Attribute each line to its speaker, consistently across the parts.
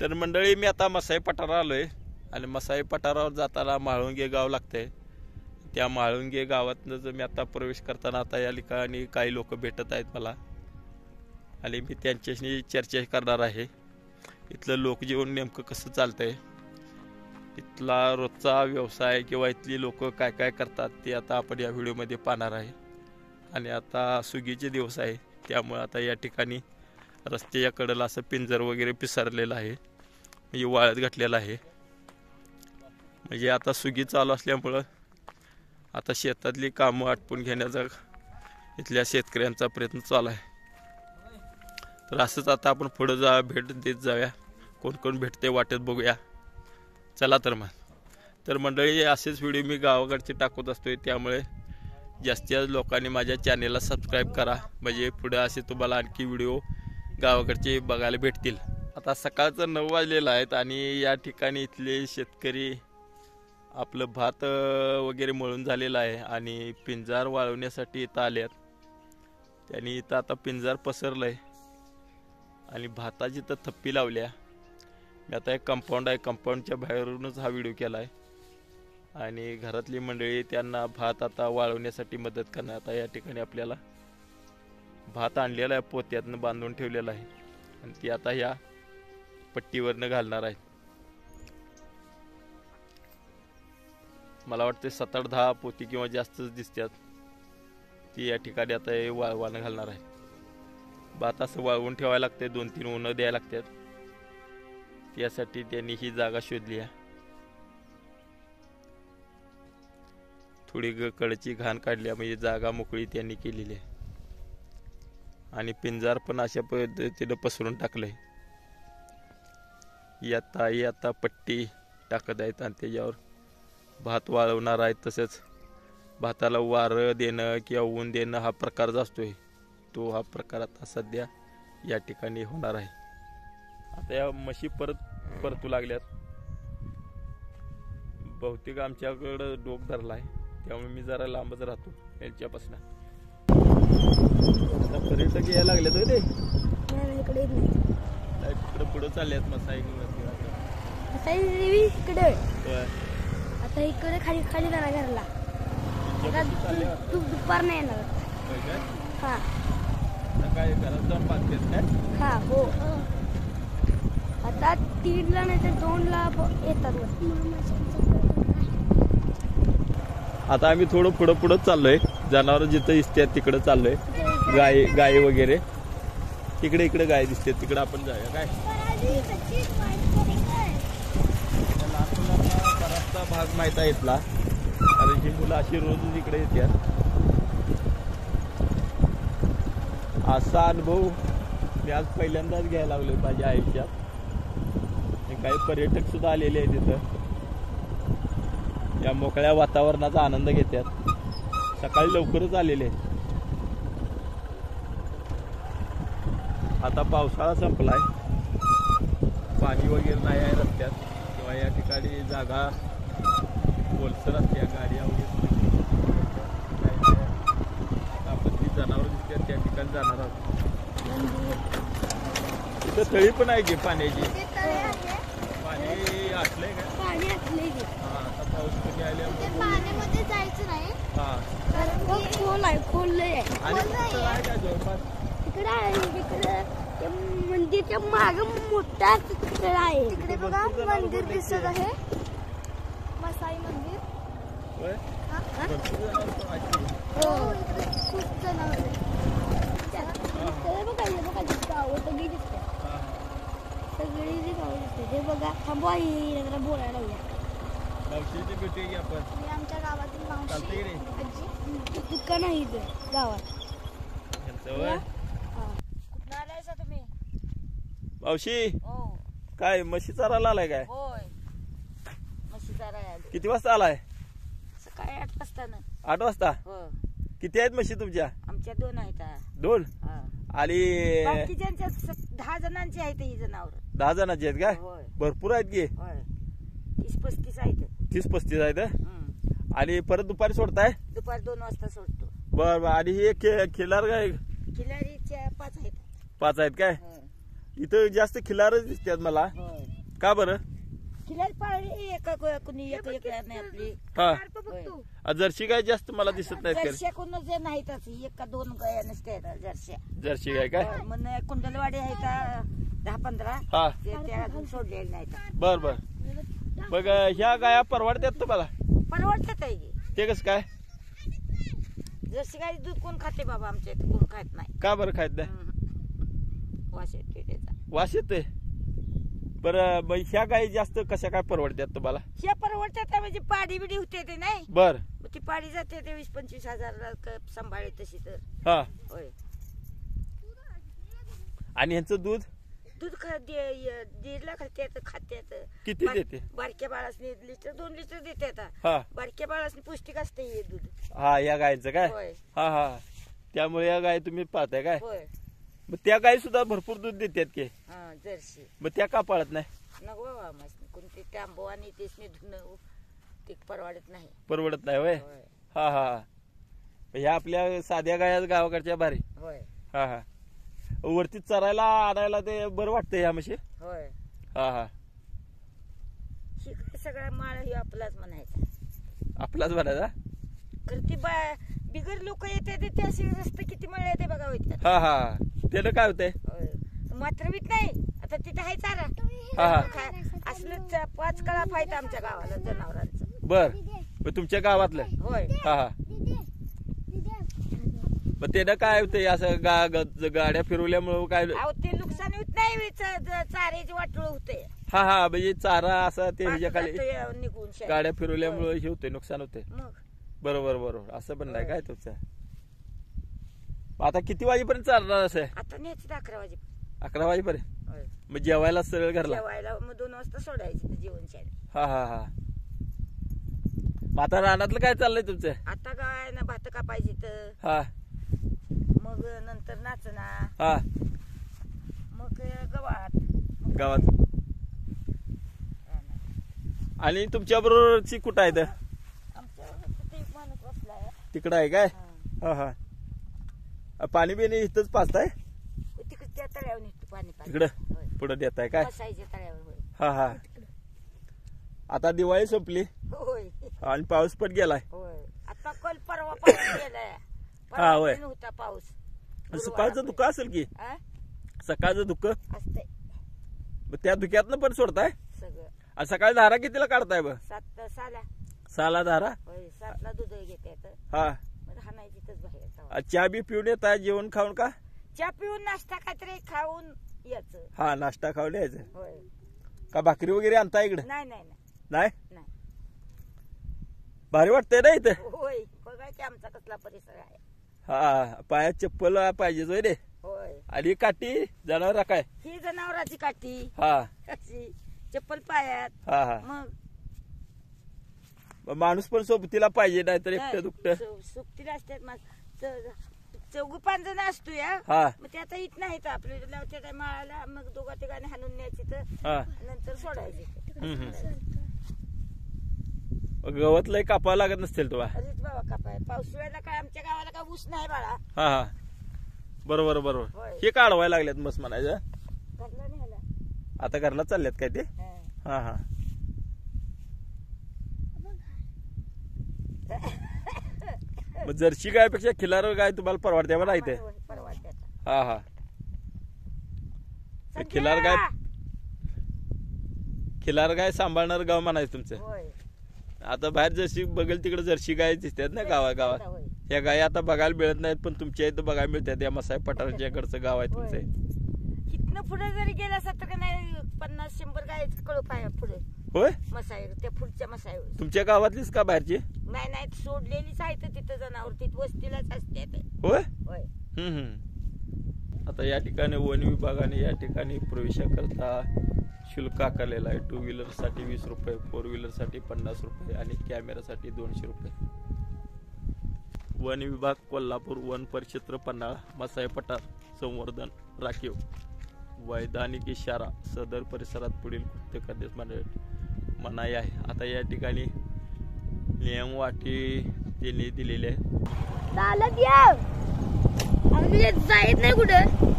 Speaker 1: तर मंडळी मी आता मसाई पठारावर आलोय आणि मसाई पठारावर जाताना म्हाळुंगे गाव लागतंय. त्या म्हाळुंगे गावातनं जर मी आता प्रवेश करताना आता या ठिकाणी काही लोक भेटत आहेत मला आणि मी त्यांच्याशी चर्चा करणार आहे. इथलं लोकजीवन नेमकं कसं चालतंय, इथला रोजचा व्यवसाय किंवा इथली लोक काय काय करतात ते आता आपण या व्हिडिओमध्ये पाहणार आहे. आणि आता सुगीचे दिवस आहे त्यामुळे आता या ठिकाणी रस्त्याच्या कडेला असं पिंजर वगैरे पिसारलेलं आहे, म्हणजे वाळत घातलेलं आहे. म्हणजे आता सुगी चालू असल्यामुळं आता शेतातली कामं आटपून घेण्याचा इथल्या शेतकऱ्यांचा प्रयत्न चालू आहे. तर असंच आता आपण पुढे भेट देत जाऊया, कोण कोण भेटते वाटेत बघूया. चला तर मग. तर मंडळी असेच व्हिडिओ मी गावाकडचे टाकत असतोय, त्यामुळे जास्तीत जास्त लोकांनी माझ्या चॅनेलला सबस्क्राईब करा, म्हणजे पुढे असे तुम्हाला आणखी व्हिडिओ गावाकडचे बघायला भेटतील. आता सकाळचं 9 वाजलेलं आहेत आणि या ठिकाणी इथले शेतकरी आपलं भात वगैरे मळून झालेलं आहे आणि पिंजार वाळवण्यासाठी इथं आल्यात. त्यांनी इथं आता पिंजार पसरलं आहे आणि भाताची तर थप्पी लावल्या. मी आता एक कंपाऊंड आहे, कंपाऊंडच्या बाहेरूनच हा व्हिडिओ केला आहे आणि घरातली मंडळी त्यांना भात आता वाळवण्यासाठी मदत करणार. आता या ठिकाणी आपल्याला भात आणलेला आहे, पोत्यातनं बांधून ठेवलेला आहे आणि ती आता ह्या पट्टीवरनं घालणार आहेत. मला वाटते 7-10 पोती किंवा जास्तच दिसतात. ती या ठिकाणी आता हे वाळवानं घालणार आहे. भात असं वाळवून ठेवायला लागते, 2-3 उन्हं द्यायला लागतात. त्यासाठी त्यांनी ही जागा शोधली आहे. थोडी कडची घाण काढली म्हणजे जागा मोकळी त्यांनी केलेली आहे आणि पिंजार पण अशा पद्धतीनं पसरून टाकलंय. आता पट्टी टाकत आहेत आणि त्याच्यावर भात वाळवणार आहेत. तसंच भाताला वारं देणं किंवा ऊन देणं हा प्रकार जो असतोय, तो हा प्रकार आता सध्या या ठिकाणी होणार आहे. आता या म्हशी परतू लागल्यात. बहुतेक आमच्याकडं डोक धरला आहे, त्यामुळे मी जरा लांबच राहतो यांच्यापासून. आता पर्यटक यायला लागलेत होते इकडे पुढे चालल्यात मसाई
Speaker 2: इकडे. आता इकडे खाली खाली जाणार घरला. तू दुपार नाही येणार. हा
Speaker 1: काय घरात जाऊन बांधतेस काय?
Speaker 2: हा हो. आता 3ला नाही तर 2ला येतात.
Speaker 1: आता आम्ही थोडं पुढं चाललोय, जनावर जिथं दिसतात तिकडे चाललोय. गाय वगैरे इकडे गाय दिसते, तिकडे आपण जाऊया काय. बराचसा भाग माहित आहे इथला, कारण ही मुलं अशी रोज इकडे येतात. असा अनुभव मी आज पहिल्यांदाच घ्यायला लागलोय माझ्या आयुष्यात. काही पर्यटक सुद्धा आलेले आहेत तिथं, या मोकळ्या वातावरणाचा आनंद घेतात. सकाळी लवकरच आलेले आहेत. आता पावसाळा संपलाय, पाणी वगैरे नाही आहे रस्त्यात किंवा या ठिकाणी जागा ओलसर असते, गाड्या वगैरे. आपण ती जनावर दिसतात त्या ठिकाणी जाणार आहोत. तिथं तळी पण आहे की पाण्याची. पाणी आटलंय का?
Speaker 2: पाणी आटलंय.
Speaker 1: हा, आता पाऊस कधी आल्यामुळे
Speaker 2: पाण्यामध्ये जायचं नाही.
Speaker 1: हा,
Speaker 2: खोल आहे, खोल आहे.
Speaker 1: आणि आहे का जवळपास?
Speaker 2: तिकडे आहे, तिकडे मंदिरच्या माग मोठा तिकडे आहे. तिकडे बघा मंदिर दिसत आहे, मसाई मंदिर. हो, खूप जनावर सगळी दिसते, सगळी जी गाव दिसते. ते बघा, थांबवा जरा बोलायला लावूया.
Speaker 1: मावशीची भेटूया की आपण.
Speaker 2: मी आमच्या गावातील मावशी
Speaker 1: चालतंय की नाही?
Speaker 2: दुकान आहे इथे गावात.
Speaker 3: कुठं आलायसा तुम्ही?
Speaker 1: मावशी
Speaker 3: हो.
Speaker 1: काय म्हशी चारायला आलाय काय?
Speaker 3: होय, म्हशी चारायला आलो.
Speaker 1: किती वाजता आलाय?
Speaker 3: सकाळी 8 वाजता.
Speaker 1: 8 वाजता.
Speaker 3: हो,
Speaker 1: किती आहेत म्हशी तुमच्या?
Speaker 3: आमच्या 2 आहेत.
Speaker 1: 2.
Speaker 3: हा.
Speaker 1: आणि
Speaker 3: बाकीच्यांच्या 10 जणांची आहेत ही जनावर.
Speaker 1: 10 जणांची आहेत काय?
Speaker 3: होय
Speaker 1: भरपूर आहेत की.
Speaker 3: होय, 30-35 आहेत.
Speaker 1: 30-35 आहेत. आणि परत दुपारी सोडताय?
Speaker 3: दुपारी 2 वाजता सोडतो.
Speaker 1: बर. आणि हे खिलार काय?
Speaker 3: खिलारीच्या 5 आहेत.
Speaker 1: 5 आहेत काय? इथं जास्त खिलारच दिसतात मला.
Speaker 3: होय.
Speaker 1: का बरं?
Speaker 3: खिलार पाळली कुणी एक नाही आपली.
Speaker 1: हा जर्सी गाय जास्त मला दिसत नाही.
Speaker 3: जर्सी कोण जे नाहीत एक का दोन गाय नसते जर्सी.
Speaker 1: जर्सी गाय काय
Speaker 3: म्हणून कुंडलवाडी आहे का 10-15.
Speaker 1: हा
Speaker 3: ते अजून सोडलेले नाहीत.
Speaker 1: बर बर. मग ह्या गाया परवडतात तुम्हाला?
Speaker 3: परवडतात आहे.
Speaker 1: ते कसं काय?
Speaker 3: जर्सी गाय दूध कोण खाते बाबा आमच्या इथे कोण खात नाही.
Speaker 1: का बरं खायत नाही?
Speaker 3: वास येते त्याचा.
Speaker 1: वास येते. बरं मग ह्या गाई जास्त कशा काय परवडतात तुम्हाला?
Speaker 3: ह्या परवडतात म्हणजे पाडी बिडी होते ते नाही.
Speaker 1: बर.
Speaker 3: ती पाडी जाते ते 20-25 हजार सांभाळे तशी तर.
Speaker 1: हा
Speaker 3: होय.
Speaker 1: आणि ह्यांचं दूध
Speaker 3: दीडला खात्यात.
Speaker 1: किती देते?
Speaker 3: बारक्या बाळासनी लिटर 2 लिटर देते आता.
Speaker 1: हा
Speaker 3: बारक्या बाळासनी पौष्टिक असते हे दूध.
Speaker 1: हा या गायचं काय?
Speaker 3: होय
Speaker 1: हा हा त्यामुळे या गाय तुम्ही पाहताय काय?
Speaker 3: होय.
Speaker 1: मग त्या गाय सुद्धा भरपूर दूध देतात की?
Speaker 3: हा जर्सी.
Speaker 1: मग त्या का पाळत नाही?
Speaker 3: नको बाबा मस्त कोणते टांबो आणि तेच धुणं ते परवडत नाही.
Speaker 1: परवडत नाही होय.
Speaker 3: होय
Speaker 1: हा हा ह्या आपल्या साध्या गाया गावाकडच्या भारी.
Speaker 3: होय
Speaker 1: हा हा वरती चरायला आणायला ते बरं वाटतं ह्या म्हशी.
Speaker 3: होय.
Speaker 1: हा हा
Speaker 3: सगळा माळ हे आपलाच म्हणायचा.
Speaker 1: आपलाच बनायचा.
Speaker 3: खरं ती बिगर लोक येते ते असे रस्ते किती मळ येते बघा होत.
Speaker 1: हा हा त्याला काय होतंय?
Speaker 3: मात्र बीत नाही आता तिथे आहे चारा.
Speaker 1: हा
Speaker 3: असलं 5 कळा फायदा आमच्या गावाला जनावरांचं.
Speaker 1: बर मग तुमच्या गावातलं?
Speaker 3: होय.
Speaker 1: हा हा मग त्यानं काय होतंय असं गाड्या फिरवल्यामुळे काय?
Speaker 3: अहो ते नुकसान होत नाही चाऱ्याची वाटोळ होते.
Speaker 1: हा हा म्हणजे चारा असा ते ह्याच्या खाली
Speaker 3: निघून
Speaker 1: गाड्या फिरवल्यामुळे हे होते नुकसान होते.
Speaker 3: मग
Speaker 1: बरोबर बरोबर असं पण नाही काय तुमचं? आता किती वाजेपर्यंत चालणार असं?
Speaker 3: आता न्यायची 11 वाजे.
Speaker 1: 11 वाजेपर्यंत.
Speaker 3: होय.
Speaker 1: मग जेवायला सरळ घरला?
Speaker 3: जेवायला मग 2 वाजता सोडायची ते जेवण शाळेत.
Speaker 1: हा हा हा मग आता रानातलं काय चाललंय तुमचं?
Speaker 3: आता काय ना भात कापायची तर.
Speaker 1: हा
Speaker 3: मग नंतर नाचना.
Speaker 1: हा
Speaker 3: मग गवात
Speaker 1: गावात. आणि तुमच्या बरोबरची कुठं आहे?
Speaker 3: आमच्या तिथे एक माणूस बसलाय
Speaker 1: तिकडं आहे काय?
Speaker 3: हा.
Speaker 1: हा हा पाणी बिणी इथंच पाचताय?
Speaker 3: तिकडे त्या तळ्यावर निघतो पाणी.
Speaker 1: तिकडं पुढं देत आहे काय?
Speaker 3: बसायच्या तळ्यावर. होय
Speaker 1: हा हा आता दिवाळी संपली
Speaker 3: होय
Speaker 1: आणि पाऊस पण गेलाय.
Speaker 3: होय. आता कल परवा पाऊस गेलाय.
Speaker 1: हा होय.
Speaker 3: होता पाऊस.
Speaker 1: सकाळचं धुकं असेल की? सकाळचं धुकं
Speaker 3: असते
Speaker 1: मग त्या धुक्यातनं पण सोडताय?
Speaker 3: सगळं.
Speaker 1: आणि सकाळी धारा कितीला काढताय?
Speaker 3: 7
Speaker 1: साला धारा?
Speaker 3: होय 7ला दूध घेते.
Speaker 1: हा
Speaker 3: हाणायची तिथंच बाहेर.
Speaker 1: चहा बी पिऊन येत आहे जेवण खाऊन का?
Speaker 3: चहा पिऊन नाश्ता काहीतरी खाऊन यायचं.
Speaker 1: हा नाश्ता खाऊन यायचं
Speaker 3: होय.
Speaker 1: का भाकरी वगैरे आणता इकडे?
Speaker 3: नाही नाही
Speaker 1: नाही
Speaker 3: नाही.
Speaker 1: भारी वाटतंय ना इथं?
Speaker 3: होय बघा की आमचा कसला परिसर आहे.
Speaker 1: हा पायात चप्पल पाहिजेच होय रे.
Speaker 3: होय.
Speaker 1: आणि काठी जनावर काय?
Speaker 3: ही जनावराची काठी.
Speaker 1: हा
Speaker 3: अशी चप्पल पायात.
Speaker 1: हा हा
Speaker 3: मग
Speaker 1: माणूस पण सोबतीला पाहिजे नाहीतर एकटं दुखतं.
Speaker 3: सुट्टीला असतात 4-5 जण असतो या.
Speaker 1: हा
Speaker 3: मग ते आता इथं नाहीत आपल्याला त्या माळाला मग 2-3 हाणून न्यायची तर
Speaker 1: हा
Speaker 3: नंतर सोडायची.
Speaker 1: गवत लय कापावं लागत नसतील तुला?
Speaker 3: अरेच बाबा कापाय पावसाळ्याला काय आमच्या गावाला काय ऊस नाही बाळा.
Speaker 1: हा हा बरोबर बरोबर.
Speaker 3: होय.
Speaker 1: हे काढवायला लागल्यात मस्त म्हणायचं.
Speaker 3: घरला न्यायला.
Speaker 1: आता घरला चालल्यात काय ते?
Speaker 3: हा.
Speaker 1: हा हा मग जर्सी गायपेक्षा खिलार गाय तुम्हाला परवडते बरं इथे?
Speaker 3: होय, परवडते आता.
Speaker 1: हा हा खिलार गाय सांभाळणार गाव म्हणायचं तुमचं.
Speaker 3: होय.
Speaker 1: आता बाहेर जर्सी बघेल तिकडे जर्सी गाय दिसतात ना गावागावात.
Speaker 3: होय.
Speaker 1: या गाय आता बघायला मिळत नाहीत पण तुमच्या इथं बघायला मिळतात. या मसाई पठाराच्याकडचं गाव आहे तुमचं.
Speaker 3: इथनं पुढे जरी गेला असत तर नाही 50-100 गाय कळप आहे पुढे.
Speaker 1: होय
Speaker 3: मसाई त्या पुढच्या मसाई.
Speaker 1: तुमच्या गावातलीच का बाहेरची?
Speaker 3: नाही सोडलेलीच आहे तिथं जनावर तिथं वस्तीलाच असते.
Speaker 1: होय.
Speaker 3: होय.
Speaker 1: आता या ठिकाणी वन विभागाने या ठिकाणी प्रवेशाकरता शुल्क आकारलेलं आहे. 2 व्हीलर साठी 20 रुपये, 4 व्हीलर साठी 50 रुपये आणि कॅमेरासाठी 200 रुपये. वन विभाग कोल्हापूर, वन परिक्षेत्र पन्हाळा, मसाई पठार संवर्धन राखीव, वैधानिक इशारा, सदर परिसरात पुढील कृत्य करण्यास मनाई आहे. आता या ठिकाणी नियम वाटी त्यांनी दिलेले आहे.
Speaker 2: चालत या आम्ही जायत नाही कुठं.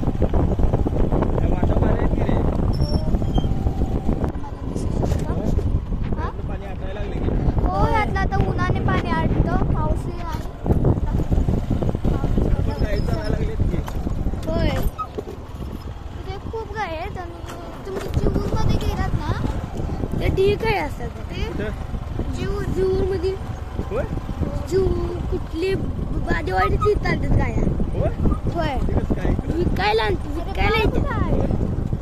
Speaker 2: मध्ये काय असतात ते जूर मध्ये
Speaker 1: होय
Speaker 2: कुठली दिवाळी ती चालतात गाया होय विकायला येते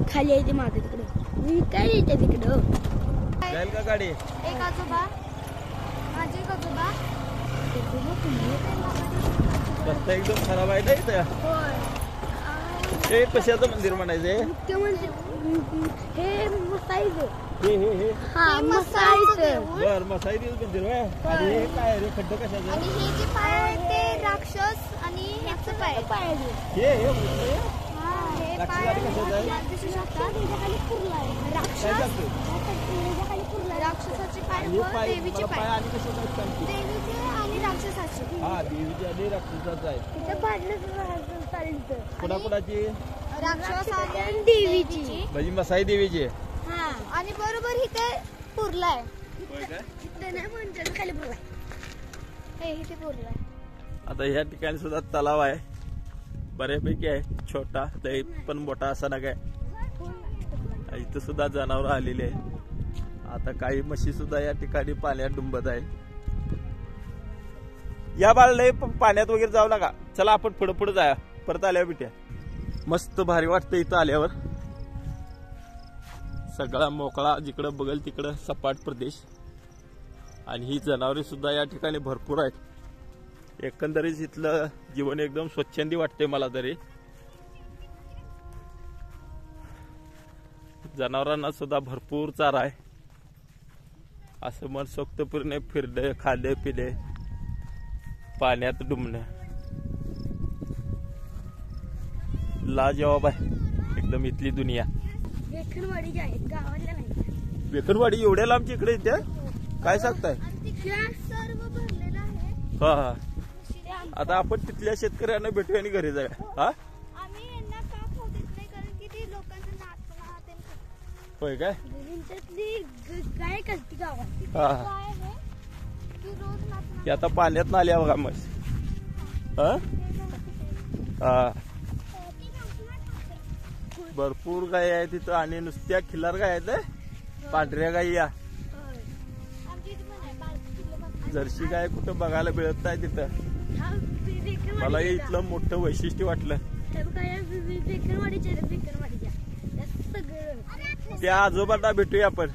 Speaker 2: खाली येते माझ्या तिकडं विकायला येते तिकडं
Speaker 1: जाईल का गाडी
Speaker 2: एक आजोबा माझे एक आजोबा
Speaker 1: रस्ता एकदम खराब आहे ना इथं हे कशाचं मंदिर म्हणायचंय
Speaker 2: हे मसाईचं
Speaker 1: हे
Speaker 2: हा मसाईचं
Speaker 1: बर मसाईचं मंदिर होय आणि हे काय रे खड्ड कशाचं
Speaker 2: आणि हे जे पाय आहे ते राक्षस आणि ह्याचं पाय
Speaker 1: हे
Speaker 2: हे पाय
Speaker 1: कशाचं आहे
Speaker 2: दिसू शकतात ह्याच्याखाली पुरला आहे
Speaker 1: काय करतो
Speaker 2: ह्याच्याखाली पुरला राक्षसाचे पाय
Speaker 1: हे
Speaker 2: व
Speaker 1: पाय
Speaker 2: देवीचे
Speaker 1: मला पाय
Speaker 2: पाय
Speaker 1: आणि कशाचं आहेत सांगते
Speaker 2: देवीचे आणि राक्षसाचे
Speaker 1: हा देवीची आणि राक्षसाचं आहे
Speaker 2: तिथं भांडणं चालतं
Speaker 1: कुणाकुणाची
Speaker 2: राक्षस आणि देवीची
Speaker 1: म्हणजे मसाई देवीची
Speaker 2: हा आणि बरोबर इथे पुरलाय
Speaker 1: होय काय
Speaker 2: इथं नाही म्हणजे खाली पुरलाय हे इथे पुरलाय
Speaker 1: आता ह्या ठिकाणी सुद्धा तलाव आहे बऱ्यापैकी आहे छोटा लय पण मोठा असा ना काय इथं सुद्धा जनावर आलेले आहे आता काही म्हशी सुद्धा या ठिकाणी पाण्यात डुंबत आहे या बाळ लय पाण्यात वगैरे जाऊ नका चला आपण पुढे पुढे जाया परत आल्यावर बिट्या मस्त भारी वाटतं इथं आल्यावर सगळा मोकळा जिकडं बघल तिकडं सपाट प्रदेश आणि ही जनावरे सुद्धा या ठिकाणी भरपूर आहेत एकंदरीत इथलं जीवन एकदम स्वच्छंदी वाटते मला तरी जनावरांना सुद्धा भरपूर चारा आहे असं मनसोक्तपूर्ण फिरणे खाणे पिणे पाण्यात डुंबणं लाजवाब आहे एकदम इथली दुनिया
Speaker 2: वेखणवाडी जे आहेत गावातल्या नाही
Speaker 1: वेखणवाडी एवढ्या लांबची इकडे येते काय सांगताय
Speaker 2: सर्व भरलेलं आहे
Speaker 1: हा हा आता आपण तिथल्या शेतकऱ्यांना भेटूया आणि घरी जाऊया हा
Speaker 2: आम्ही यांना का खाऊ देत नाही कारण की ती लोकांचं नाचणं ते खातात.
Speaker 1: होय काय
Speaker 2: त्यातली गाय करते गावात
Speaker 1: हा
Speaker 2: गाय आहे ती रोज नाचणं
Speaker 1: की आता पाण्यात आल्या बघा म्हस हा हा भरपूर गाय आहे तिथं आणि नुसत्या खिल्लार गाय आहेत पांढऱ्या गाई या जर्सी गाय कुठं बघायला मिळत नाही तिथं मला इथलं मोठं वैशिष्ट्य वाटलं त्या आजोबांना भेटूया आपण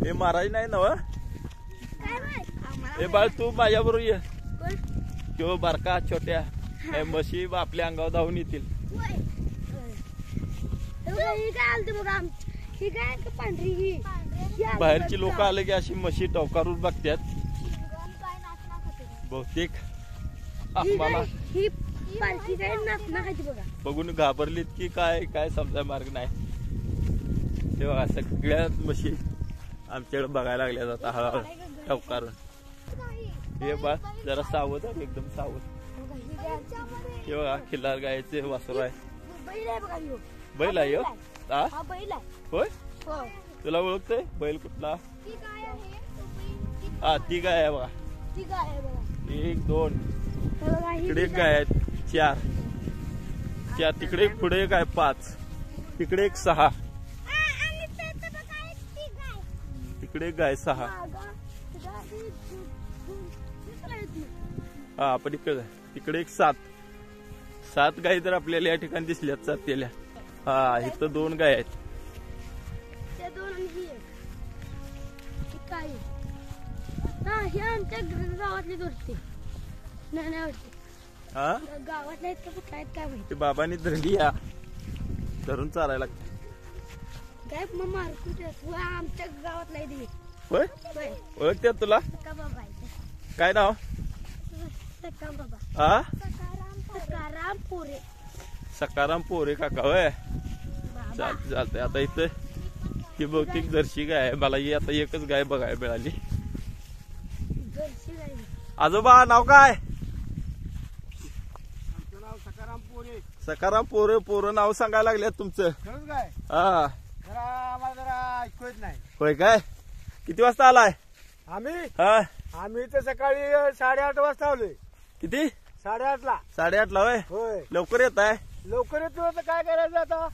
Speaker 1: हे महाराज नाही ना हे बाळ तू माझ्या बरोबर ये तो बारका छोट्या हे म्हशी आपल्या अंगावर धावून येतील बाहेरची लोक आले की अशी म्हशी टवकारून बघतात बहुतेक आम्हाला बघून घाबरलीत की काय काय समजा मार्ग नाही ते बघा सगळ्या म्हशी आमच्याकडे बघायला लागल्या जातात हळूहळू टवकारून हे बा जरा सावध आहे एकदम सावध हे बघा खिल्लार गायचे वासरू आहे बैल आहे हा होय तुला ओळखतोय बैल कुठला हा ती गाय आहे बघा 1 2 इकडे एक गाय आहेत 4 तिकडे एक पुढे एक आहे 5 तिकडे एक 6 तिकडे एक गाय 6 हा आपण तिकडे एक 7 गायी तर आपल्याला या ठिकाणी दिसल्यात चालतेल्या हा इथं 2 गाय आहेत
Speaker 2: हे आमच्या गावातली दोरते
Speaker 1: हा
Speaker 2: गावातल्या आहेत का कुठल्या आहेत काय माहिती
Speaker 1: ते बाबांनी धरली या धरून चालायला लागते
Speaker 2: काय मग मारकुट आमच्या गावातला आहे
Speaker 1: होय ओळखते तुला
Speaker 2: सका बाबा
Speaker 1: काय नाव
Speaker 2: सका बाबा
Speaker 1: हा
Speaker 2: सकाराम पोरे
Speaker 1: सकाराम पोरे काका होय चालतंय आता इथं ही बहुतेक जर्सी गाय आहे मला ही आता एकच गाय बघायला मिळाली आजोबा नाव काय सकाराम पोरे पोरं नाव सांगायला लागल्यात तुमचं हा होय काय किती वाजता आलाय
Speaker 4: आम्ही तर सकाळी 8:30 वाजता आलोय
Speaker 1: किती
Speaker 4: 8:30 ला
Speaker 1: 8:30 ला होय
Speaker 4: होय
Speaker 1: लवकर येत आहे
Speaker 4: लवकर येतो तर काय करायचं आता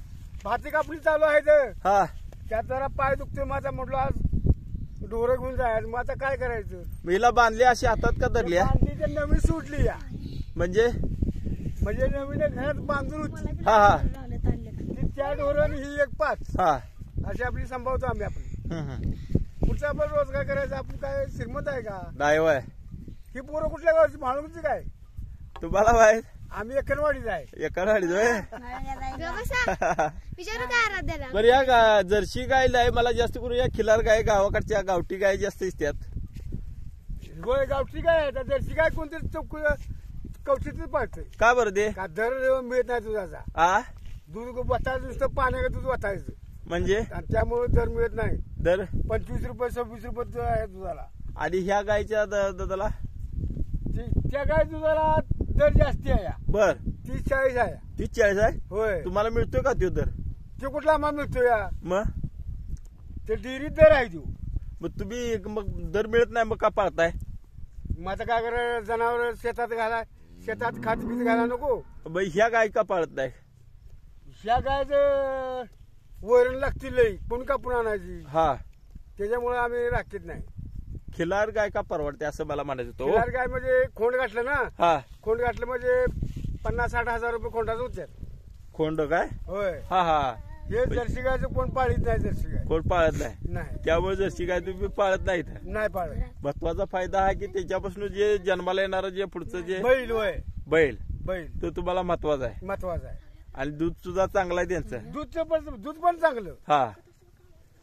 Speaker 4: भाती कापणी चालू आहे तर
Speaker 1: हा
Speaker 4: त्यात जरा पाय दुखतोय माझा, म्हटलं आज ढोरं घेऊन जायचं, मग आता काय करायचं.
Speaker 1: महिला बांधली अशी हातात का धरली आहे?
Speaker 4: बांधली तर नवीन सुटली या,
Speaker 1: म्हणजे
Speaker 4: म्हणजे नवीन घरात बांधून होती
Speaker 1: हा हा
Speaker 4: ती, त्या ढोरण ही एक 5
Speaker 1: हा
Speaker 4: अशी आपली सांभाळतो आम्ही. आपण पुढचा आपण रोजगार करायचा, आपण काय श्रीमंत आहे का.
Speaker 1: नाही वय
Speaker 4: ही पोरं कुठल्या गावची, म्हाळुंगची काय,
Speaker 1: तुम्हाला माहित
Speaker 4: आम्ही एकरवाडीच आहे.
Speaker 1: एका गाडीत होय.
Speaker 2: विचारू का आराध्याला.
Speaker 1: बरं या जर्सी गाय आहे मला जास्त करून या खिलार गाय गावाकडच्या गावठी गाय जास्त दिसतात.
Speaker 4: होय गावठी काय आहे, जर्सी काय कोणतरी चौक कवशीतच पाळतंय
Speaker 1: का बरं दे
Speaker 4: का, दर मिळत नाही दुधाचा.
Speaker 1: आ
Speaker 4: दूध वतायचं नुसतं पाण्याचं दूध वतायचं,
Speaker 1: म्हणजे
Speaker 4: आणि त्यामुळे दर मिळत नाही.
Speaker 1: दर
Speaker 4: 25 रुपये 26 रुपये आहे दुधाला.
Speaker 1: आणि ह्या गायच्या दुधाला
Speaker 4: त्या गाय दुधाला दर जास्ती आहे,
Speaker 1: बर
Speaker 4: 30-40 आहे.
Speaker 1: 30-40 आहे.
Speaker 4: होय
Speaker 1: तुम्हाला मिळतोय का तो दर?
Speaker 4: ते कुठला आम्हाला मिळतो या,
Speaker 1: मग
Speaker 4: ते डेअरीत दर आहे तो.
Speaker 1: मग तुम्ही मग दर मिळत नाही मग का पाळताय?
Speaker 4: मग आता काय करा, जनावर शेतात घाला, शेतात खात पीत घाला नको.
Speaker 1: बाई ह्या गाय का पाळत नाही?
Speaker 4: ह्या गायचं वरण लागतील लई, कोण कापून आणायची,
Speaker 1: हा
Speaker 4: त्याच्यामुळे आम्ही राखीत नाही.
Speaker 1: खिलार गाय का परवडते असं मला म्हणायचं होतं.
Speaker 4: खिलार गाय म्हणजे खोंड घातलं ना,
Speaker 1: हा
Speaker 4: खोंड घातलं म्हणजे 50-60 हजार रुपये खोंडाचं होत्यात.
Speaker 1: खोंड काय?
Speaker 4: होय,
Speaker 1: हा हा
Speaker 4: हे जर्सी गायचं कोण पाळीत नाही. जर्सी गाय
Speaker 1: कोण पाळत नाही,
Speaker 4: नाही,
Speaker 1: त्यामुळे जर्सी गाय तुम्ही पाळत नाहीत.
Speaker 4: नाही पाळत.
Speaker 1: महत्वाचा फायदा हा की त्याच्यापासून जे जन्माला येणारं जे पुढचं जे
Speaker 4: बैल होय,
Speaker 1: बैल
Speaker 4: बैल
Speaker 1: तो तुम्हाला महत्वाचा आहे.
Speaker 4: महत्वाचं आहे.
Speaker 1: आणि दूध सुद्धा चांगलं आहे त्यांचं.
Speaker 4: दूध पण चांगलं.
Speaker 1: हा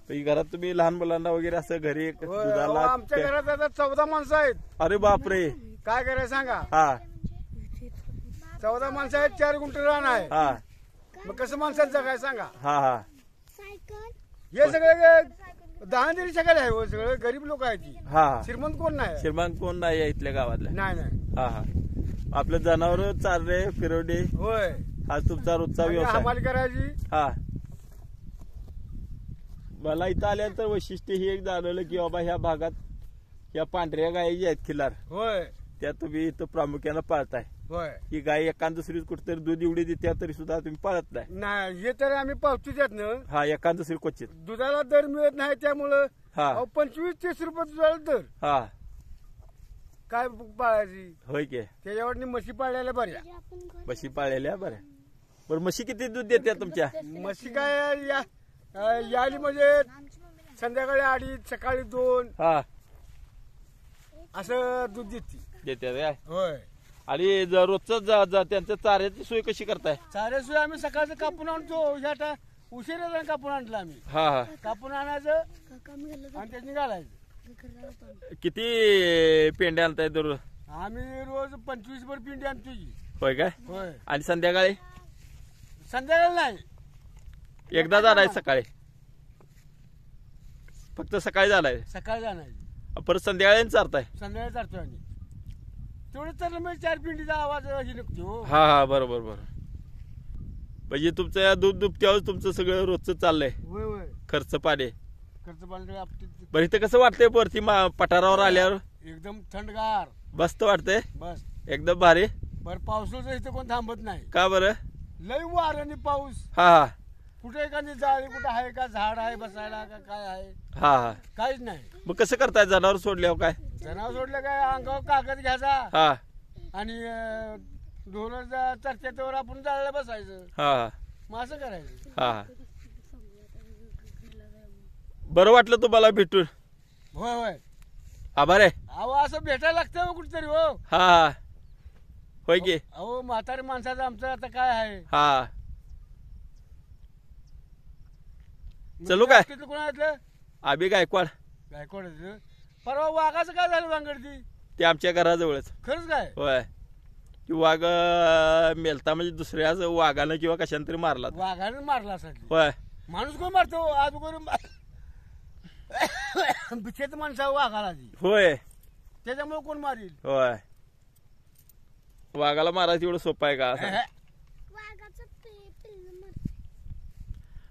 Speaker 1: घरात तुम्ही लहान मुलांना वगैरे असं घरी
Speaker 4: होय,
Speaker 1: दुधाला
Speaker 4: आमच्या घरात आता 14 माणसं आहेत.
Speaker 1: अरे बापरे.
Speaker 4: काय करायचं सांगा,
Speaker 1: हा
Speaker 4: 14 माणसं आहेत, 4 गुंठ रान आहे.
Speaker 1: हा
Speaker 4: मग कसं माणसांचं काय सांगा.
Speaker 1: हा हा
Speaker 4: हे सगळे दहांजरी सगळे आहे हो, सगळे गरीब लोक आहेत ती,
Speaker 1: हा हा
Speaker 4: श्रीमंत कोण नाही.
Speaker 1: श्रीमंत कोण नाही आहे इथल्या गावातल्या.
Speaker 4: नाही नाही
Speaker 1: हा हा आपलं जनावर चालले फिरवणे
Speaker 4: होय,
Speaker 1: हा तुमचा रोजचा
Speaker 4: आणि
Speaker 1: व्यवसाय.
Speaker 4: हमाली करायची.
Speaker 1: हा मला इथं आल्यानंतर वैशिष्ट्य ही एक जाणवलं की बाबा ह्या भागात या पांढऱ्या गायी ज्या आहेत खिलार,
Speaker 4: होय
Speaker 1: त्या तुम्ही इथं प्रामुख्यानं पाळताय.
Speaker 4: होय,
Speaker 1: ही गाय एकान दुसरी कुठतरी दूध एवढी देते तरी सुद्धा तुम्ही पाळत नाही.
Speaker 4: नाही हे तर आम्ही पावतो त्यातनं.
Speaker 1: हा एकान दुसरी क्वचित.
Speaker 4: दुधाला दर मिळत नाही त्यामुळं
Speaker 1: हा
Speaker 4: 25-30 रुपये दुधाला दर.
Speaker 1: हा
Speaker 4: काय पाळायची,
Speaker 1: होय की.
Speaker 4: त्याच्यावर म्हशी पाळलेल्या बऱ्या.
Speaker 1: म्हशी पाळलेल्या बऱ्या. बरं म्हशी किती दूध देत्या तुमच्या?
Speaker 4: म्हशी काय याली म्हणजे संध्याकाळी 2.5 सकाळी 2
Speaker 1: हा
Speaker 4: असं दूध देते.
Speaker 1: देत्या काय?
Speaker 4: होय,
Speaker 1: आणि रोजच त्यांचं चाऱ्याची सोय कशी करताय?
Speaker 4: चाऱ्याशिवाय आम्ही सकाळचं कापून आणतो. ह्या उशिरा जाऊन कापून आणलं आम्ही.
Speaker 1: हा हा
Speaker 4: कापून आणायचं आणि त्याची घालायचं.
Speaker 1: किती पेंड्या आणताय दररोज?
Speaker 4: आम्ही रोज 25 भर पिंडी आणतो की.
Speaker 1: होय काय?
Speaker 4: होय,
Speaker 1: आणि संध्याकाळी
Speaker 4: संध्याकाळी नाही,
Speaker 1: एकदा जाणार सकाळी? फक्त सकाळी जाणार,
Speaker 4: सकाळी जाणार,
Speaker 1: परत संध्याकाळी चारताय?
Speaker 4: संध्याकाळी चालतो आम्ही. तेवढं तर मग 4 पिंडीचा आवाज ही निघतो.
Speaker 1: हा हा बरोबर बरोबर. म्हणजे तुमचं या दूध दुभत्यावर तुमचं सगळं रोजचं चाललंय,
Speaker 4: होय होय,
Speaker 1: खर्च पाणी.
Speaker 4: खर्च पाणी
Speaker 1: बरं इथं कसं वाटतंय वरती पठारावर आल्यावर?
Speaker 4: एकदम थंडगार
Speaker 1: मस्त वाटतंय,
Speaker 4: बस.
Speaker 1: एकदम भारी.
Speaker 4: बरं पावसाचं इथं कोण थांबत नाही.
Speaker 1: का बरं?
Speaker 4: लई वार आणि पाऊस.
Speaker 1: हा हा
Speaker 4: कुठे एखादी जाळी कुठं आहे का, झाड आहे बसायला का, काय आहे,
Speaker 1: हा हा
Speaker 4: काहीच नाही.
Speaker 1: मग कसं करताय जनावर सोडल्यावर काय?
Speaker 4: जनावर सोडलं काय, अंगावर कागद घ्यायचा
Speaker 1: हा
Speaker 4: आणि ढोर चर्चेवर आपण जाळला बसायचं.
Speaker 1: हा हा
Speaker 4: मग असं करायचं.
Speaker 1: हा हा. बरं वाटलं तुम्हाला भेटून?
Speaker 4: होय होय,
Speaker 1: आभार आहे.
Speaker 4: अहो असं भेटायला लागतं हो कुठतरी हो.
Speaker 1: हा हा होय की.
Speaker 4: अहो म्हातारी माणसाचं आमचं आता काय आहे.
Speaker 1: हा चलू काय?
Speaker 4: तिथलं कोणातलं
Speaker 1: आबी गायकवाड.
Speaker 4: गायकवाडाचं परवा वाघाचं काय झालं वांगडती?
Speaker 1: ते आमच्या घराजवळच.
Speaker 4: खरंच काय?
Speaker 1: होय की वाघ मेलता म्हणजे दुसऱ्याच वाघानं किंवा कशाने तरी मारला.
Speaker 4: वाघाने मारला असा.
Speaker 1: होय
Speaker 4: माणूस कोण मारतो आज करून बिछेत माणसा वाघाला ती,
Speaker 1: होय
Speaker 4: त्याच्यामुळे कोण मारील.
Speaker 1: होय वाघाला मारायचं एवढं सोपं आहे का असं?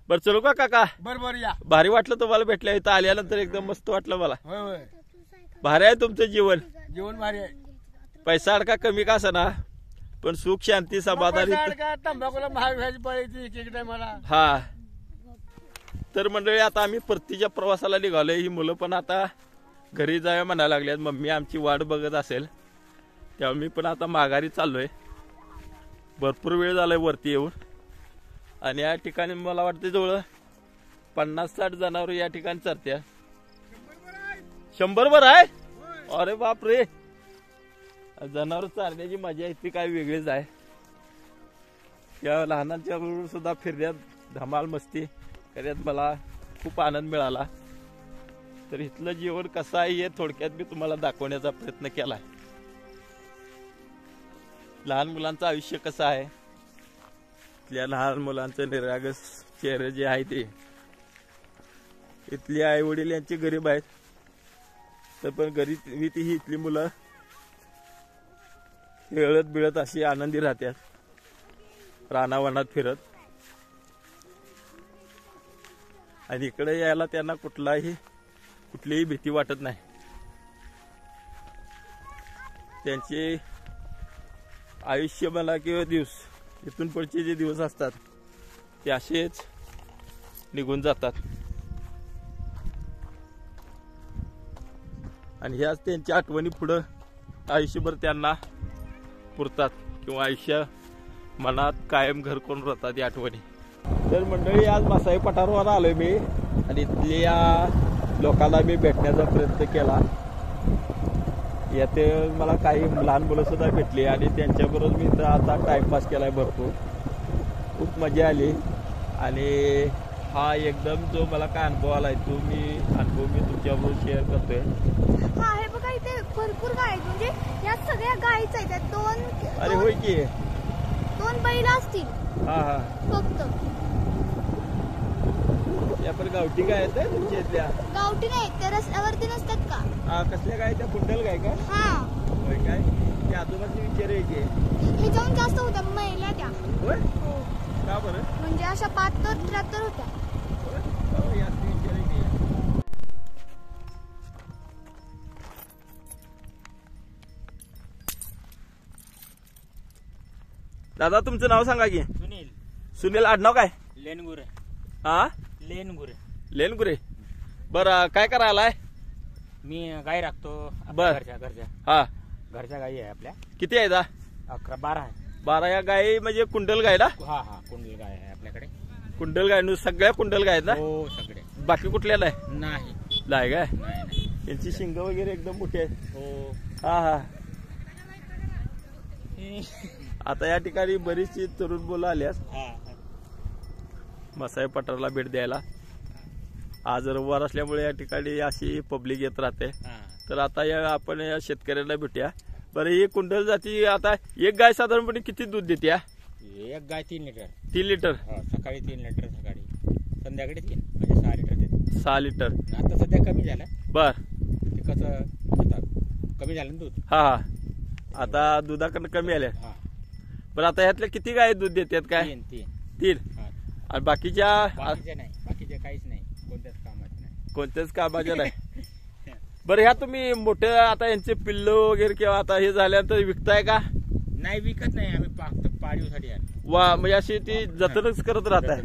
Speaker 1: बरं चलू का काका?
Speaker 4: बरोबर या.
Speaker 1: भारी वाटलं तुम्हाला भेटल्या इथं आल्यानंतर, एकदम मस्त वाटलं मला.
Speaker 4: होय होय,
Speaker 1: भारी आहे तुमचं जीवन.
Speaker 4: जेवण भारी आहे.
Speaker 1: पैसा अडका कमी का ना, पण सुख शांती समाधान.
Speaker 4: का तंबाखूला महाग व्हायची पाळी एक एक टायमाला.
Speaker 1: हा तर मंडळी आता आम्ही परतीच्या प्रवासाला निघालोय. ही मुलं पण आता घरी जाऊया म्हणायला लागल्यात. मम्मी आमची वाट बघत असेल तेव्हा मी पण आता माघारी चाललोय. भरपूर वेळ झालाय वरती येऊन. आणि या ठिकाणी मला वाटतं जवळ 50-60 जनावर या ठिकाणी चरत्या. 100 वर आहे. अरे बाप रे, जनावर चारण्याची मजा इतकी काय वेगळीच आहे. या लहानांच्या बरोबर सुद्धा फिरण्यात धमाल मस्ती करण्यात मला खूप आनंद मिळाला. तर इथलं जीवन कसं आहे हे थोडक्यात मी तुम्हाला दाखवण्याचा प्रयत्न केलाय. लहान मुलांचं आयुष्य कसं आहे, इथल्या लहान मुलांचं निरागस चेहरे जे आहे ते. इथली आई वडील यांची गरीब आहेत, तर पण गरीब ही इथली मुलं खेळत बिळत अशी आनंदी राहतात रानावनात फिरत. आणि इकडे यायला त्यांना कुठलीही भीती वाटत नाही. त्यांचे आयुष्य मला किंवा दिवस इथून पुढचे जे दिवस असतात ते असेच निघून जातात. आणि ह्याच त्यांच्या आठवणी पुढं आयुष्यभर त्यांना पुरतात किंवा आयुष्य मनात कायम घर करून राहतात या आठवणी. तर मंडळी आज मसाई पठारावर आलोय मी आणि इथल्या लोकांना मी भेटण्याचा प्रयत्न केला. याते मला काही लहान मुलं सुद्धा भेटली आणि त्यांच्याबरोबर मी तर आता टाइमपास केलाय भरपूर. खूप मजा आली. आणि हा एकदम जो मला काय अनुभव आलाय तो अनुभव मी तुमच्याबरोबर शेअर करतोय.
Speaker 2: हा हे बघा इथे भरपूर गाय आहेत. म्हणजे या सगळ्या गायीच आहेत. त्यात
Speaker 1: अरे होय की
Speaker 2: 2 बैल असतील.
Speaker 1: हा हा
Speaker 2: फक्त
Speaker 1: या पण गावठी गाय आहेत तुमच्या इथल्या?
Speaker 2: गावठी नाही, ते रस्त्यावरती नसतात का?
Speaker 1: हा कसल्या गाय? त्या कुंडल गाय का?
Speaker 2: हा
Speaker 1: होय काय? ते आजोबाची विचार आहे की
Speaker 2: हे जाऊन जास्त होत्या महिला त्या.
Speaker 1: होय
Speaker 2: हो
Speaker 1: का बरं?
Speaker 2: म्हणजे अशा 72-73 होत्या.
Speaker 1: होय याची विचार आहे की. दादा तुमचं नाव सांगा की. सुनील आडनाव काय?
Speaker 5: लेनगुरे.
Speaker 1: हा
Speaker 5: लेनगुरे.
Speaker 1: लेनगुरे. बरं काय करायलाय?
Speaker 5: मी गाय राखतो आपल्या
Speaker 1: बर.
Speaker 5: घरच्या गायी आहे आपल्या.
Speaker 1: किती आहे?
Speaker 5: 11-12 आहे.
Speaker 1: 12 या गायी म्हणजे कुंडल गाय ना?
Speaker 5: हा कुंडल गाय आहे आपल्याकडे.
Speaker 1: कुंडल गाय सगळ्या कुंडल गाय आहेत ना?
Speaker 5: हो सगळे.
Speaker 1: बाकी कुठल्या नाही?
Speaker 5: नाही
Speaker 1: नाही काय?
Speaker 5: नाही.
Speaker 1: यांची शिंग वगैरे एकदम मोठी आहेत.
Speaker 5: हो.
Speaker 1: हा आता या ठिकाणी बरीचशी तरुण मुलं आल्यास मसाई पठाराला भेट द्यायला. आज रविवार असल्यामुळे या ठिकाणी अशी पब्लिक येत राहते. तर आता आपण या शेतकऱ्यांना भेटूया. बरं ही कुंडल जाती आता एक गाय साधारणपणे किती दूध देते?
Speaker 5: एक गाय 3 लिटर.
Speaker 1: 3 लिटर
Speaker 5: सकाळी 3 लिटर, सकाळी संध्याकाळी 3 म्हणजे 6 लिटर देते.
Speaker 1: 6 लिटर.
Speaker 5: आता सध्या कमी झालं.
Speaker 1: बर
Speaker 5: ते कसं आता कमी झालं ना दूध.
Speaker 1: हा आता दुधाकडनं कमी आल्या. पण आता ह्यातल्या किती गाय दूध देतात काय? 3. आणि बाकीच्या
Speaker 5: नाही, बाकीच्या काहीच नाही,
Speaker 1: कोणत्याच कामाच्या नाही. बरं ह्या तुम्ही मोठे आता यांचे पिल्लो वगैरे किंवा आता हे झाल्यानंतर विकताय का?
Speaker 5: नाही विकत नाही आम्ही, फक्त पाळीवसाठी आहे.
Speaker 1: वा म्हणजे अशी ती जतनच करत राहताय.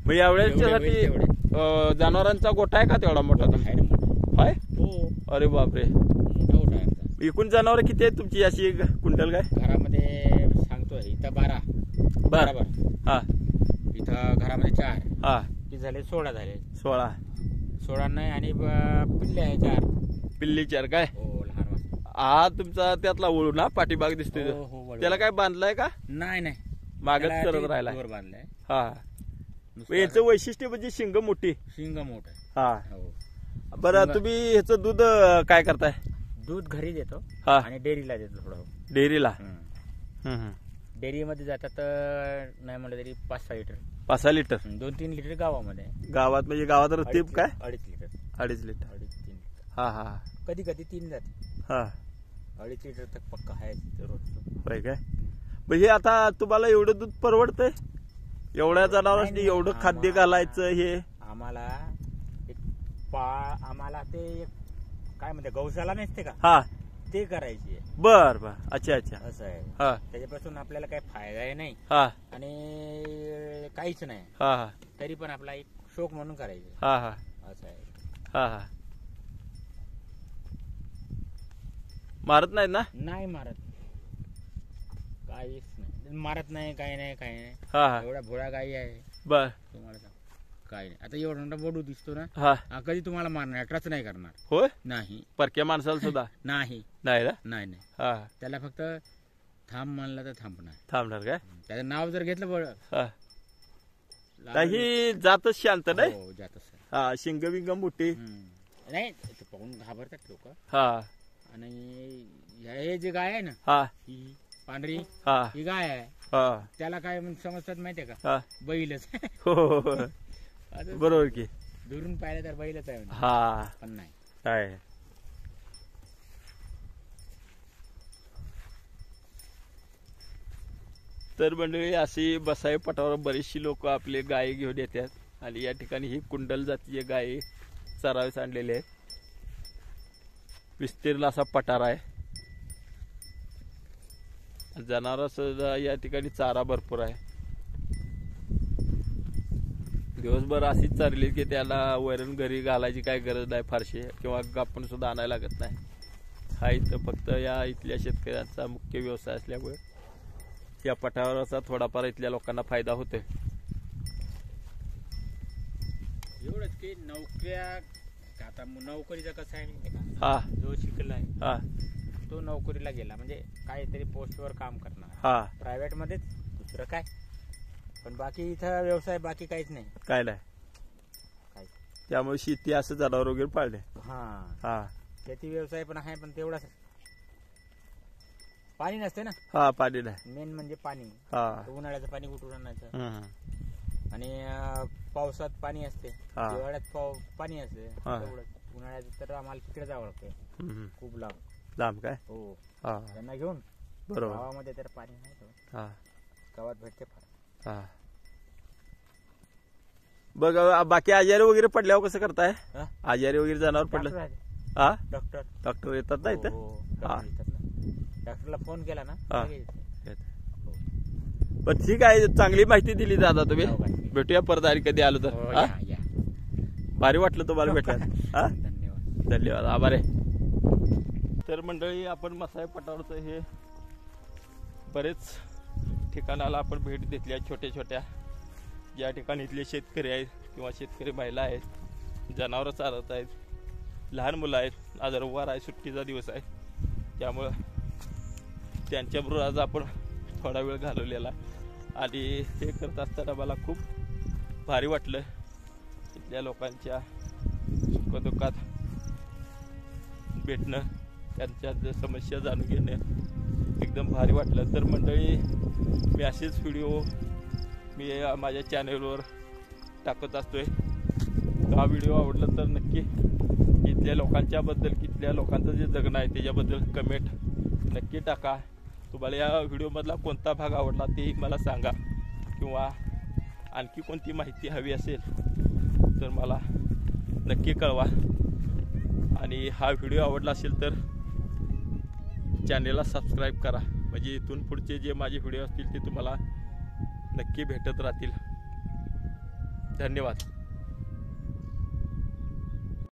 Speaker 1: मग एवढ्यासाठी जनावरांचा गोठा आहे का तेवढा मोठा? आहे.
Speaker 5: हो.
Speaker 1: अरे बापरे,
Speaker 5: मोठा गोठा आहे.
Speaker 1: एकूण जनावर किती आहेत तुमची अशी कुंडल गाय?
Speaker 5: घरामध्ये सांगतोय इथं 12.
Speaker 1: बर. हा
Speaker 5: इथं घरामध्ये 4.
Speaker 1: हा
Speaker 5: किती झाले? 16 झाले.
Speaker 1: 16
Speaker 5: नाही आणि पिल्ले आहे 4.
Speaker 1: पिल्ली 4 काय?
Speaker 5: हो लहान वाजता.
Speaker 1: हा तुमचा त्यातला वळू ना पाठीबाग दिसतोय.
Speaker 5: हो,
Speaker 1: त्याला काय बांधलाय का?
Speaker 5: नाही
Speaker 1: मागच करत राहिला.
Speaker 5: बांधलाय.
Speaker 1: हा याचं वैशिष्ट्य म्हणजे शिंग मोठी.
Speaker 5: शिंग मोठ आहे.
Speaker 1: हा
Speaker 5: हो.
Speaker 1: बरं तुम्ही ह्याचं दूध काय करताय?
Speaker 5: दूध घरी देतो
Speaker 1: हा
Speaker 5: आणि डेअरीला देतो थोडं.
Speaker 1: डेअरीला?
Speaker 5: डेअरीमध्ये जातात नाही म्हणलं तरी 5-6 लिटर.
Speaker 1: 5-6 लिटर.
Speaker 5: 2-3 लिटर गावामध्ये.
Speaker 1: गावात म्हणजे गावात रतीब काय?
Speaker 5: 2.5 लिटर.
Speaker 1: 2.5 लिटर.
Speaker 5: 2.5-3 लिटर.
Speaker 1: हा
Speaker 5: कधी 3 जाते.
Speaker 1: हा
Speaker 5: 2.5 लिटर तक पक्का आहे रोज.
Speaker 1: होय काय? म्हणजे आता तुम्हाला एवढं दूध परवडतंय? एवढ्या जनावरांनी एवढं खाद्य घालायचं हे?
Speaker 5: आम्हाला आम्हाला ते काय म्हणते गौशाला नसते का?
Speaker 1: हा
Speaker 5: ते करायची.
Speaker 1: बर अच्छा
Speaker 5: असं आहे.
Speaker 1: हा
Speaker 5: त्याच्यापासून आपल्याला काही फायदा नाही
Speaker 1: हा
Speaker 5: आणि काहीच नाही.
Speaker 1: हा
Speaker 5: तरी पण आपला एक शोक म्हणून करायचे
Speaker 1: हा हा
Speaker 5: असं आहे.
Speaker 1: हा हा मारत नाहीत ना?
Speaker 5: नाही मारत, काहीच नाही मारत नाही, काही नाही काही नाही.
Speaker 1: हा हा
Speaker 5: एवढ्या भोळ्या गायी आहे
Speaker 1: बर
Speaker 5: तुम्हाला सांग, काही नाही. आता एवढा मोठा बडू दिसतो ना,
Speaker 1: हा
Speaker 5: हा कधी तुम्हाला मारणार, टच नाही करणार.
Speaker 1: होय
Speaker 5: नाही
Speaker 1: परक्या माणसाला सुद्धा
Speaker 5: नाही
Speaker 1: नाही ना?
Speaker 5: नाही नाही.
Speaker 1: हा
Speaker 5: त्याला फक्त थांब म्हणलं तर थांबणार.
Speaker 1: थांबणार काय?
Speaker 5: त्याचं नाव जर घेतलं बळ
Speaker 1: हा ही जातच शांत नाही.
Speaker 5: हो जात असं.
Speaker 1: हा शिंग बिंग मोठी.
Speaker 5: नाही ते पाहून घाबरतात लोक.
Speaker 1: हा
Speaker 5: आणि हे जे गाय आहे ना,
Speaker 1: हा
Speaker 5: ही पांढरी,
Speaker 1: हा
Speaker 5: ही गाय आहे,
Speaker 1: हा
Speaker 5: त्याला काय समजतात माहितीये का,
Speaker 1: हा
Speaker 5: बैलच.
Speaker 1: हो हो, हो.
Speaker 5: आता
Speaker 1: बरोबर की.
Speaker 5: दुरून पाहिलं तर बैलच आहे म्हणजे.
Speaker 1: हा
Speaker 5: पण नाही.
Speaker 1: काय तर मंडळी अशी बसाई पटावर बरीचशी लोक आपले गायी घेऊन येतात आणि या ठिकाणी ही कुंडल जातीचे गायी चरावेस आणलेले आहेत. विस्तीर्ण असा पठार आहे. जनावर सुद्धा या ठिकाणी चारा भरपूर आहे. दिवसभर अशीच चालली की त्याला वैरण घरी घालायची काय गरज नाही फारशी, किंवा आपण सुद्धा आणायला लागत नाही. हा इथं फक्त या इथल्या शेतकऱ्यांचा मुख्य व्यवसाय असल्यामुळे या पठाराचा थोडाफार इथल्या लोकांना फायदा होतोय.
Speaker 5: एवढंच की नोकऱ्या, आता नोकरीचं कसं आहे माहिती का,
Speaker 1: हा
Speaker 5: जो शिकलाय
Speaker 1: हा
Speaker 5: तो नोकरीला गेला म्हणजे काहीतरी पोस्टवर काम करणार,
Speaker 1: हा
Speaker 5: प्रायव्हेट मध्येच, दुसरं काय. पण बाकी इथं व्यवसाय बाकी काहीच नाही.
Speaker 1: काय नाही.
Speaker 5: काय
Speaker 1: त्यामुळे शेती असं जनावर वगैरे पाळले.
Speaker 5: हा
Speaker 1: हा
Speaker 5: शेती व्यवसाय पण आहे, पण तेवढाच. पाणी नसते ना,
Speaker 1: हा पाणी नाही.
Speaker 5: मेन म्हणजे पाणी.
Speaker 1: हा
Speaker 5: उन्हाळ्याचं पाणी कुठून आणायचं,
Speaker 1: हम्म.
Speaker 5: आणि पावसात पाणी असते,
Speaker 1: हा.
Speaker 5: हिवाळ्यात पाणी असते,
Speaker 1: हा.
Speaker 5: तेवढंच. उन्हाळ्यात तर आम्हाला तिकडे जावं लागतं
Speaker 1: हम्म.
Speaker 5: खूप लांब.
Speaker 1: लांब काय?
Speaker 5: हो
Speaker 1: हा
Speaker 5: त्यांना घेऊन
Speaker 1: बरोबर.
Speaker 5: गावामध्ये तर पाणी नाही तेवढं.
Speaker 1: हा
Speaker 5: गावात भेटते फार.
Speaker 1: हा बघ बाकी आजारी वगैरे पडल्यावर कसं करताय?
Speaker 5: हा?
Speaker 1: आजारी वगैरे जनावर
Speaker 5: डॉक्टर
Speaker 1: पडलं?
Speaker 5: आहे.
Speaker 1: हा
Speaker 5: डॉक्टर
Speaker 1: डॉक्टर येतात ना इथं?
Speaker 5: हो,
Speaker 1: हा.
Speaker 5: डॉक्टर येतात ना. डॉक्टरला फोन केला ना,
Speaker 1: हा.
Speaker 5: लगेच येते.
Speaker 1: पण ठीक आहे, चांगली माहिती दिली दादा तुम्ही.
Speaker 5: हो, बाई.
Speaker 1: भेटूया परत आणि कधी आलो तर.
Speaker 5: हो,
Speaker 1: हा?
Speaker 5: या, या.
Speaker 1: भारी वाटलं तुम्हाला भेटलं. हा
Speaker 5: धन्यवाद.
Speaker 1: धन्यवाद, आभार आहे. तर मंडळी आपण मसाई पठाराचं हे बरेच ठिकाणाला आपण भेट घेतली आहे, छोट्या छोट्या, ज्या ठिकाणी इथले शेतकरी आहेत किंवा शेतकरी महिला आहेत, जनावरं चालत आहेत, लहान मुलं आहेत. आज रविवार आहे, सुट्टीचा दिवस आहे, त्यामुळं त्यांच्याबरोबर आज आपण थोडा वेळ घालवलेला. आणि हे करत असताना मला खूप भारी वाटलं. इथल्या लोकांच्या सुखदुःखात भेटणं, त्यांच्या ज्या समस्या जाणून घेणं एकदम भारी वाटलं. तर मंडळी, मी असेच व्हिडिओ मी माझ्या चॅनलवर टाकत असतोय. हा व्हिडिओ आवडला तर नक्की इथल्या लोकांच्याबद्दल, इथल्या लोकांचं जे जगणं आहे त्याच्याबद्दल कमेंट नक्की टाका. तुम्हाला या व्हिडिओमधला कोणता भाग आवडला तेही मला सांगा, किंवा आणखी कोणती माहिती हवी असेल तर मला नक्की कळवा. आणि हा व्हिडिओ आवडला असेल तर चॅनेलला सबस्क्राईब करा, म्हणजे इथून पुढचे जे माझे व्हिडिओ असतील ते तुम्हाला नक्की भेटत राहतील. धन्यवाद.